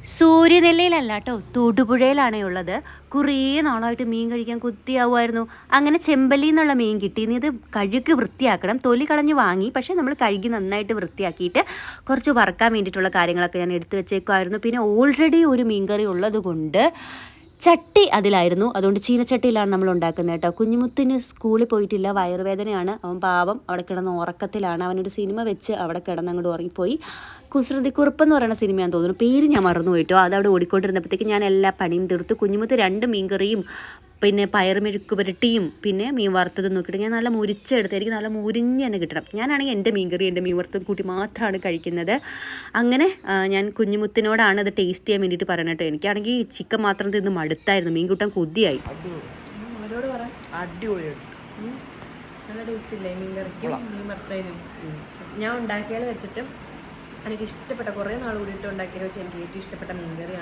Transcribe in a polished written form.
സൂര്യനെല്ലയിലല്ല കേട്ടോ, തൊടുപുഴയിലാണേ ഉള്ളത്. കുറേ നാളായിട്ട് മീൻ കഴിക്കാൻ കൊതിയാവുമായിരുന്നു. അങ്ങനെ ചെമ്പല്ലി എന്നുള്ള മീൻ കിട്ടി. ഇനി ഇത് കഴുകി വൃത്തിയാക്കണം. തൊലി കളഞ്ഞ് വാങ്ങി, പക്ഷേ നമ്മൾ കഴുകി നന്നായിട്ട് വൃത്തിയാക്കിയിട്ട് കുറച്ച് വറുക്കാൻ വേണ്ടിയിട്ടുള്ള കാര്യങ്ങളൊക്കെ ഞാൻ എടുത്തു വെച്ചേക്കുമായിരുന്നു. പിന്നെ ഓൾറെഡി ഒരു മീൻകറി ഉള്ളത് കൊണ്ട് ചട്ടി അതിലായിരുന്നു. അതുകൊണ്ട് ചീനച്ചട്ടിയിലാണ് നമ്മൾ ഉണ്ടാക്കുന്നത് കേട്ടോ. കുഞ്ഞുമുത്തിന് സ്കൂളിൽ പോയിട്ടില്ല, വയറുവേദനയാണ്. അവൻ പാവം അവിടെ കിടന്ന് ഉറക്കത്തിലാണ്. അവനൊരു സിനിമ വെച്ച് അവിടെ കിടന്ന് അങ്ങോട്ട് ഉറങ്ങിപ്പോയി. കുസൃതിക്കുറുപ്പെന്ന് പറയുന്ന സിനിമയാണെന്ന് തോന്നുന്നു, പേര് ഞാൻ മറന്നു പോയിട്ടോ. അതവിടെ ഓടിക്കൊണ്ടിരുന്നപ്പോഴത്തേക്ക് ഞാൻ എല്ലാ പണിയും തീർത്തു. കുഞ്ഞുമുത്ത് 2 മീൻകറിയും പിന്നെ പയറുമെഴുക്ക് പുരട്ടിയും പിന്നെ മീൻ വറുത്തതും നോക്കിയിട്ട് ഞാൻ നല്ല മുരിച്ചെടുത്ത്. എനിക്ക് നല്ല മുരിഞ്ഞ് തന്നെ കിട്ടണം. ഞാനാണെങ്കിൽ എൻ്റെ മീൻകറി എൻ്റെ മീൻ വറുത്തതും കൂട്ടി മാത്രമാണ് കഴിക്കുന്നത്. അങ്ങനെ ഞാൻ കുഞ്ഞുമുത്തിനോടാണ് അത് ടേസ്റ്റ് ചെയ്യാൻ വേണ്ടിയിട്ട് പറയണം കേട്ടോ. എനിക്കാണെങ്കിൽ ചിക്കൻ മാത്രം തിന്ന് മടുത്തായിരുന്നു, മീൻ കൂട്ടാൻ കൊതിയായി. അവരോട് പറയാം അടിപൊളിയുണ്ട്, നല്ല ടേസ്റ്റ് ഇല്ലേ മീൻ കറിക്കും മീൻ വറുത്തതിനും. ഞാൻ ഉണ്ടാക്കിയാൽ വെച്ചിട്ട് എനിക്ക് ഇഷ്ടപ്പെട്ട കുറേ നാൾ കൂടിയിട്ട് ഉണ്ടാക്കിയത് വെച്ചാൽ എനിക്ക് ഏറ്റവും ഇഷ്ടപ്പെട്ട മീൻ കറിയാണ്.